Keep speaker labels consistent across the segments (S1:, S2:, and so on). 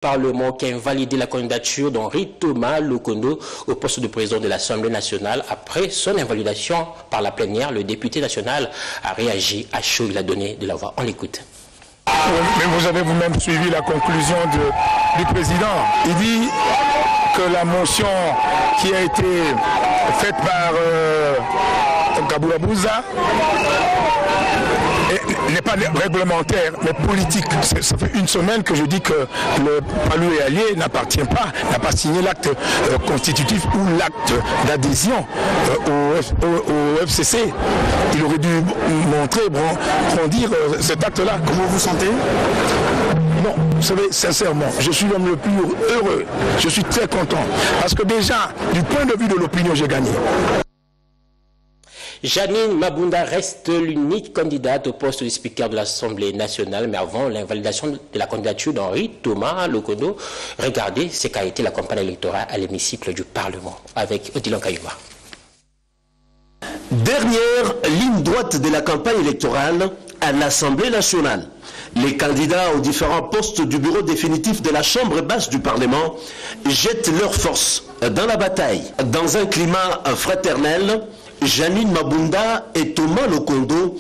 S1: Parlement qui a invalidé la candidature d'Henri Thomas Lokondo au poste de président de l'Assemblée nationale. Après son invalidation par la plénière, le député national a réagi à chaud. Il a donné de la voix. On l'écoute.
S2: Mais vous avez vous-même suivi la conclusion du président. Il dit que la motion qui a été faite par Kaboula Bouza n'est pas réglementaire, mais politique. Ça fait une semaine que je dis que le Palou et Allier n'a pas signé l'acte constitutif ou l'acte d'adhésion au FCC. Il aurait dû montrer, brandir cet acte-là. Comment vous sentez? Non, vous savez, sincèrement, je suis l'homme le plus heureux. Je suis très content. Parce que déjà, du point de vue de l'opinion, j'ai gagné.
S1: Janine Mabunda reste l'unique candidate au poste de speaker de l'Assemblée nationale, mais avant l'invalidation de la candidature d'Henri Thomas Lokondo, regardez ce qu'a été la campagne électorale à l'hémicycle du Parlement, avec Odilon Kayuma.
S3: Dernière ligne droite de la campagne électorale à l'Assemblée nationale. Les candidats aux différents postes du bureau définitif de la Chambre basse du Parlement jettent leurs forces dans la bataille. Dans un climat fraternel, Janine Mabunda et Thomas Lokondo,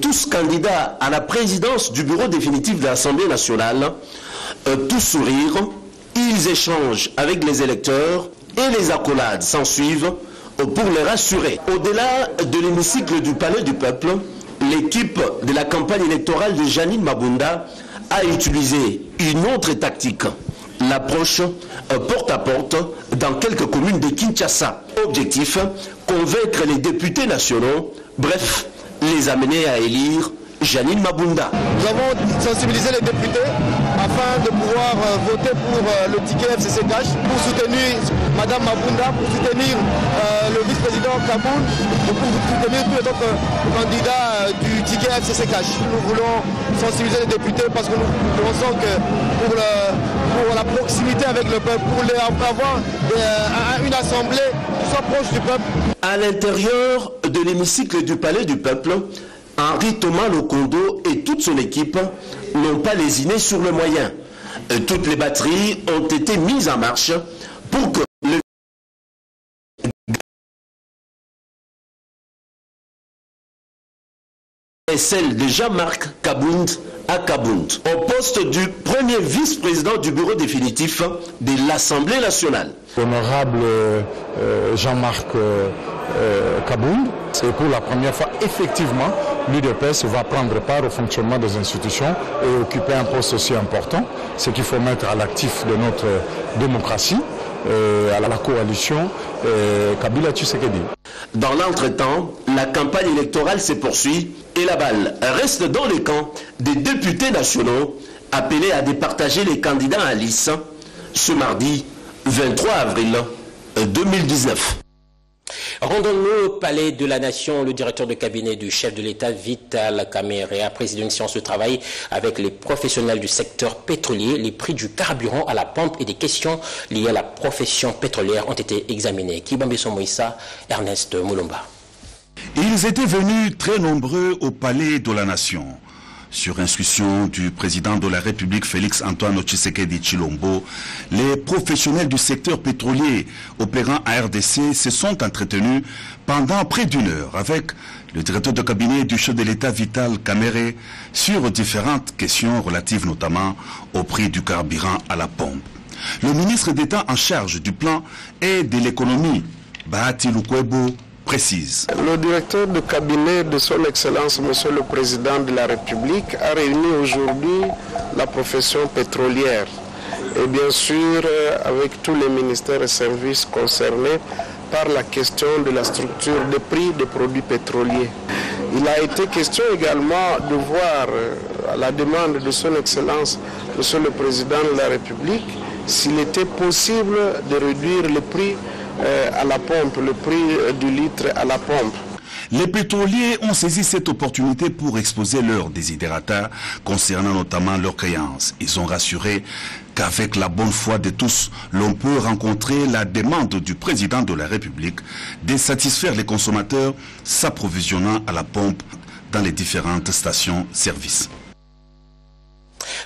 S3: tous candidats à la présidence du bureau définitif de l'Assemblée nationale, tous sourire, ils échangent avec les électeurs et les accolades s'ensuivent pour les rassurer. Au-delà de l'hémicycle du Palais du Peuple, l'équipe de la campagne électorale de Janine Mabunda a utilisé une autre tactique, l'approche porte à porte dans quelques communes de Kinshasa. Objectif, convaincre les députés nationaux, bref, les amener à élire Janine Mabunda.
S4: Nous avons sensibilisé les députés afin de pouvoir voter pour le ticket FCC Cash, pour soutenir Madame Mabunda, pour soutenir le vice-président Kaboul, et pour soutenir tous les autres candidats du ticket FCC Cash. Nous voulons sensibiliser les députés parce que nous pensons que pour la proximité avec le peuple, pour avoir une assemblée qui soit proche du peuple.
S3: À l'intérieur de l'hémicycle du Palais du Peuple, Henri Thomas Lokondo et toute son équipe n'ont pas lésiné sur le moyen. Toutes les batteries ont été mises en marche pour que le et celle de Jean-Marc Kabound à Kabound, au poste du premier vice-président du bureau définitif de l'Assemblée nationale.
S5: Honorable Jean-Marc Kabound, c'est pour la première fois, effectivement, l'UDPS va prendre part au fonctionnement des institutions et occuper un poste aussi important, ce qu'il faut mettre à l'actif de notre démocratie, à la coalition Kabila Tshisekedi.
S3: Dans l'entretemps, la campagne électorale se poursuit et la balle reste dans les camps des députés nationaux appelés à départager les candidats en lice ce mardi 23 avril 2019.
S1: Rendons-nous au Palais de la Nation. Le directeur de cabinet du chef de l'État, Vital Kamerhe, a présidé une séance de travail avec les professionnels du secteur pétrolier. Les prix du carburant à la pompe et des questions liées à la profession pétrolière ont été examinées. Kibambeso Moïsa, Ernest Moulomba.
S6: Ils étaient venus très nombreux au Palais de la Nation. Sur instruction du président de la République Félix Antoine Tshisekedi Tshilombo, les professionnels du secteur pétrolier opérant à RDC se sont entretenus pendant près d'une heure avec le directeur de cabinet du chef de l'État Vital Kamerhe sur différentes questions relatives notamment au prix du carburant à la pompe. Le ministre d'État en charge du plan et de l'économie, Bahati Lukwebo, précise.
S7: Le directeur de cabinet de son Excellence, Monsieur le Président de la République, a réuni aujourd'hui la profession pétrolière et bien sûr avec tous les ministères et services concernés par la question de la structure des prix des produits pétroliers. Il a été question également de voir, à la demande de son Excellence, Monsieur le Président de la République, s'il était possible de réduire le prix à la pompe, le prix du litre à la pompe.
S6: Les pétroliers ont saisi cette opportunité pour exposer leurs desiderata concernant notamment leurs créances. Ils ont rassuré qu'avec la bonne foi de tous, l'on peut rencontrer la demande du président de la République de satisfaire les consommateurs s'approvisionnant à la pompe dans les différentes stations-service.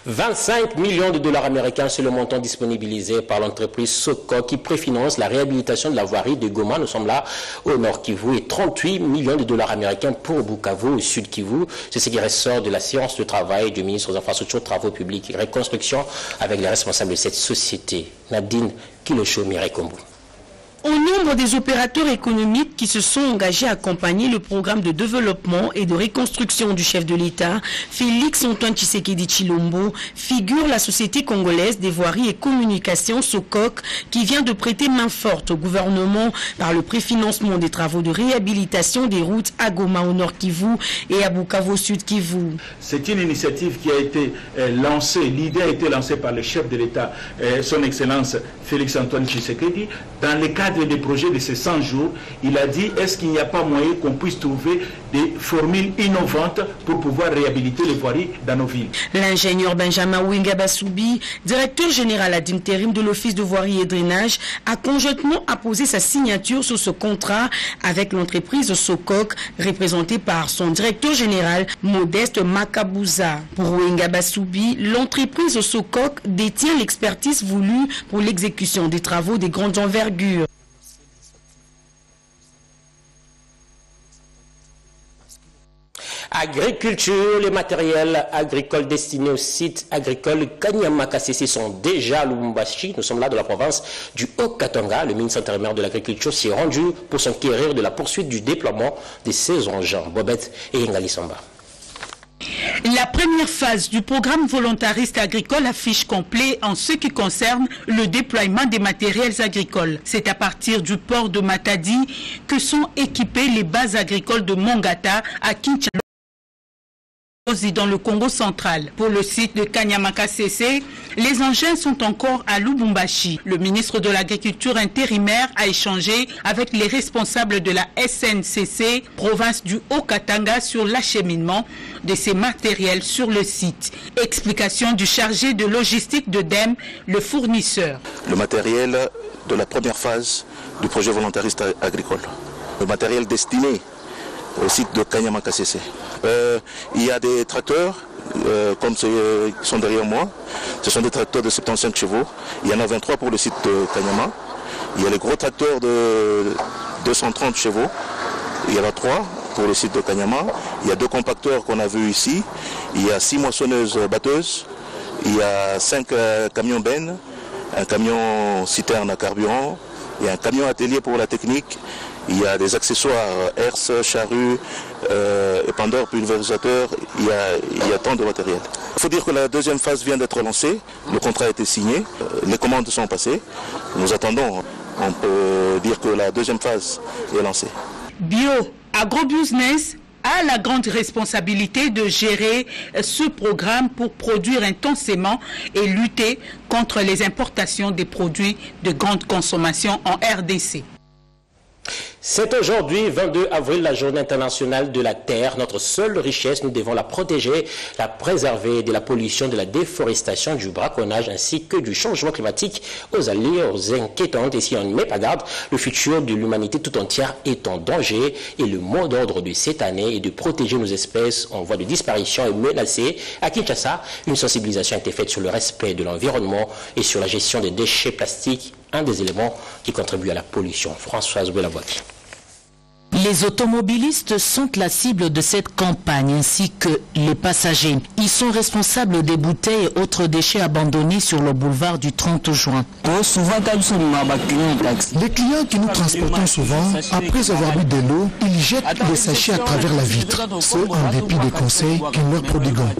S1: 25 millions de dollars américains, c'est le montant disponibilisé par l'entreprise Sokok qui préfinance la réhabilitation de la voirie de Goma, nous sommes là au Nord Kivu, et 38 millions de dollars américains pour Bukavu au Sud Kivu. C'est ce qui ressort de la séance de travail du ministre des Infrastructures, Travaux Publics et Reconstruction avec les responsables de cette société. Nadine Kilocho Mirekombu.
S8: Au nombre des opérateurs économiques qui se sont engagés à accompagner le programme de développement et de reconstruction du chef de l'État, Félix Antoine Tshisekedi Tshilombo, figure la société congolaise des voiries et communications Sokok qui vient de prêter main forte au gouvernement par le préfinancement des travaux de réhabilitation des routes à Goma au Nord Kivu et à Bukavu au Sud Kivu.
S9: C'est une initiative qui a été lancée, l'idée a été lancée par le chef de l'État, son Excellence Félix Antoine Tshisekedi, dans le cadre des projets de ces 100 jours. Il a dit, est-ce qu'il n'y a pas moyen qu'on puisse trouver des formules innovantes pour pouvoir réhabiliter les voiries dans nos villes.
S8: L'ingénieur Benjamin Winga Basoubi, directeur général ad intérim de l'Office de voirie et drainage, a conjointement apposé sa signature sur ce contrat avec l'entreprise Sokok, représentée par son directeur général Modeste Makabouza. Pour Winga Basoubi, l'entreprise Sokok détient l'expertise voulue pour l'exécution des travaux de grande envergure.
S1: Agriculture, les matériels agricoles destinés au site agricole Kanyama-Kasese sont déjà à Lubumbashi. Nous sommes là dans la province du Haut-Katanga. Le ministre intérimaire de l'Agriculture s'est rendu pour s'enquérir de la poursuite du déploiement de ces engins. Bobette et Ingali Samba.
S10: La première phase du programme volontariste agricole affiche complet en ce qui concerne le déploiement des matériels agricoles. C'est à partir du port de Matadi que sont équipées les bases agricoles de Mongata à Kinshasa dans le Congo central. Pour le site de Kanyama-Kasese, les engins sont encore à Lubumbashi. Le ministre de l'Agriculture intérimaire a échangé avec les responsables de la SNCC, province du Haut-Katanga, sur l'acheminement de ces matériels sur le site. Explication du chargé de logistique de DEM, le fournisseur.
S11: Le matériel de la première phase du projet volontariste agricole. Le matériel destiné au site de Kanyama-Kasese. Il y a des tracteurs, comme ceux qui sont derrière moi. Ce sont des tracteurs de 75 chevaux. Il y en a 23 pour le site de Kanyama. Il y a les gros tracteurs de 230 chevaux. Il y en a 3 pour le site de Kanyama. Il y a 2 compacteurs qu'on a vus ici. Il y a 6 moissonneuses batteuses. Il y a 5 camions bennes, un camion citerne à carburant et un camion atelier pour la technique. Il y a des accessoires, herse, charrue, épandeur, pulvérisateur, il y a tant de matériel. Il faut dire que la deuxième phase vient d'être lancée, le contrat a été signé, les commandes sont passées. Nous attendons, on peut dire que la deuxième phase est lancée.
S10: Bio Agrobusiness a la grande responsabilité de gérer ce programme pour produire intensément et lutter contre les importations des produits de grande consommation en RDC.
S1: C'est aujourd'hui, 22 avril, la journée internationale de la terre. Notre seule richesse, nous devons la protéger, la préserver de la pollution, de la déforestation, du braconnage ainsi que du changement climatique aux allures inquiétantes. Et si on ne met pas garde, le futur de l'humanité tout entière est en danger. Et le mot d'ordre de cette année est de protéger nos espèces en voie de disparition et menacées. À Kinshasa, une sensibilisation a été faite sur le respect de l'environnement et sur la gestion des déchets plastiques, un des éléments qui contribue à la pollution. Françoise Belavoie.
S12: Les automobilistes sont la cible de cette campagne ainsi que les passagers. Ils sont responsables des bouteilles et autres déchets abandonnés sur le boulevard du 30 juin.
S13: Les clients que nous transportons souvent, après avoir bu de l'eau, ils jettent les sachets à travers la vitre. C'est en dépit des conseils que nous leur prodiguons.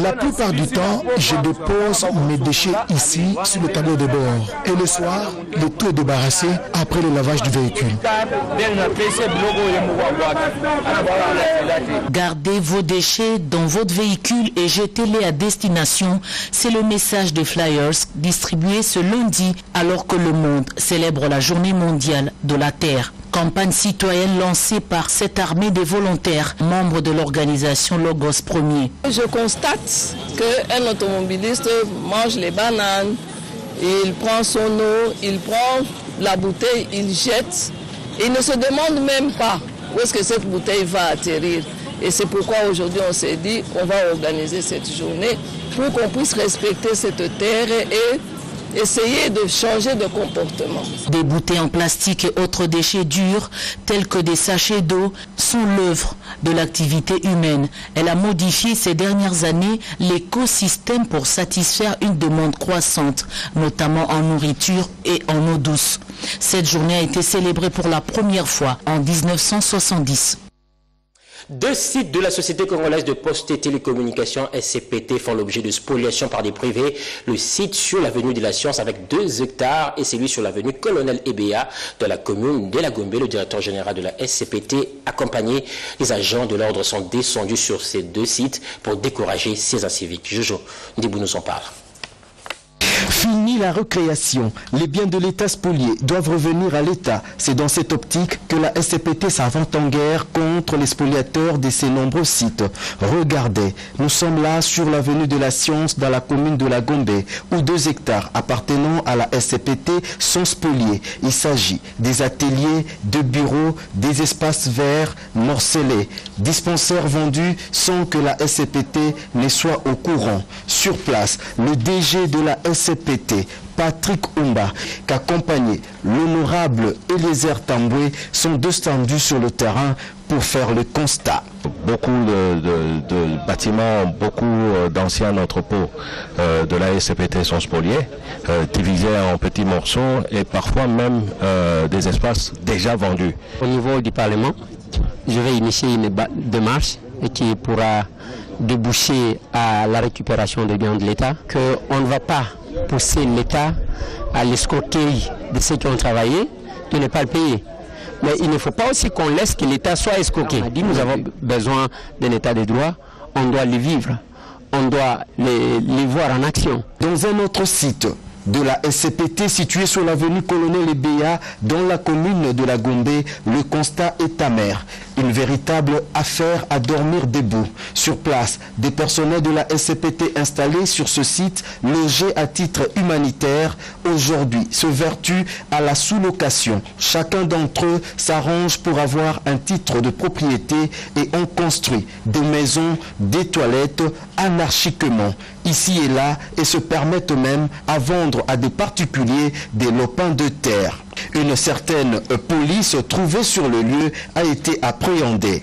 S13: La plupart du temps, je dépose mes déchets ici sur le tableau de bord. Et le soir, le tout est débarrassé après le lavage du véhicule.
S12: Gardez vos déchets dans votre véhicule et jetez-les à destination. C'est le message des flyers distribués ce lundi alors que le monde célèbre la journée mondiale de la Terre. Campagne citoyenne lancée par cette armée des volontaires, membres de l'organisation Logos Premier.
S14: Je constate qu'un automobiliste mange les bananes, il prend son eau, il prend la bouteille, il jette. Il ne se demande même pas où est-ce que cette bouteille va atterrir. Et c'est pourquoi aujourd'hui on s'est dit on va organiser cette journée pour qu'on puisse respecter cette terre et essayer de changer de comportement.
S12: Des bouteilles en plastique et autres déchets durs, tels que des sachets d'eau, sont l'œuvre de l'activité humaine. Elle a modifié ces dernières années l'écosystème pour satisfaire une demande croissante, notamment en nourriture et en eau douce. Cette journée a été célébrée pour la première fois en 1970.
S1: 2 sites de la Société congolaise de poste et télécommunications SCPT font l'objet de spoliation par des privés. Le site sur l'avenue de la Science avec 2 hectares et celui sur l'avenue Colonel Ebea de la commune de la Gombe. Le directeur général de la SCPT, accompagné des agents de l'ordre, sont descendus sur ces 2 sites pour décourager ces inciviques. Jojo Ndibou nous en parle.
S15: Fini la recréation. Les biens de l'État spoliés doivent revenir à l'État. C'est dans cette optique que la SCPT s'invente en guerre contre les spoliateurs de ces nombreux sites. Regardez, nous sommes là sur l'avenue de la Science dans la commune de la Gombe, où 2 hectares appartenant à la SCPT sont spoliés. Il s'agit des ateliers, de bureaux, des espaces verts morcelés, dispensaires vendus sans que la SCPT ne soit au courant. Sur place, le DG de la SCPT, Patrick Umba, qu'accompagné l'honorable Eliezer Tamboué, sont descendus sur le terrain pour faire le constat.
S16: Beaucoup de bâtiments, beaucoup d'anciens entrepôts de la SCPT sont spoliés, divisés en petits morceaux et parfois même des espaces déjà vendus.
S17: Au niveau du Parlement, je vais initier une démarche qui pourra déboucher à la récupération des biens de l'État, qu'on ne va pas pousser l'État à l'escroquerie de ceux qui ont travaillé, de ne pas le payer. Mais il ne faut pas aussi qu'on laisse que l'État soit escroqué. On a dit nous avons besoin d'un État de droit, on doit le vivre, on doit les voir en action.
S15: Dans un autre site de la SCPT situé sur l'avenue Colonel Ebea dans la commune de la Gombe, le constat est amer. Une véritable affaire à dormir debout. Sur place, des personnels de la SCPT installés sur ce site, logés à titre humanitaire, aujourd'hui se vertuent à la sous-location. Chacun d'entre eux s'arrange pour avoir un titre de propriété et ont construit des maisons, des toilettes anarchiquement, ici et là, et se permettent même à vendre à des particuliers des lopins de terre. Une certaine police trouvée sur le lieu a été appréhendée.